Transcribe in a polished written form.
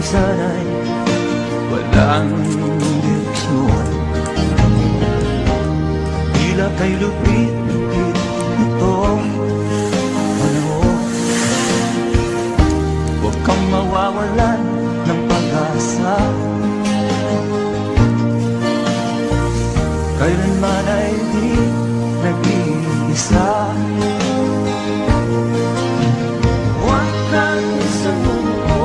sana'y walang direksyon. Tila kay lupit-lupit itong panahon. Huwag kang mawawalan ng pag-asa, kailanman ay di nag-iisa. Huwag kang sa mundo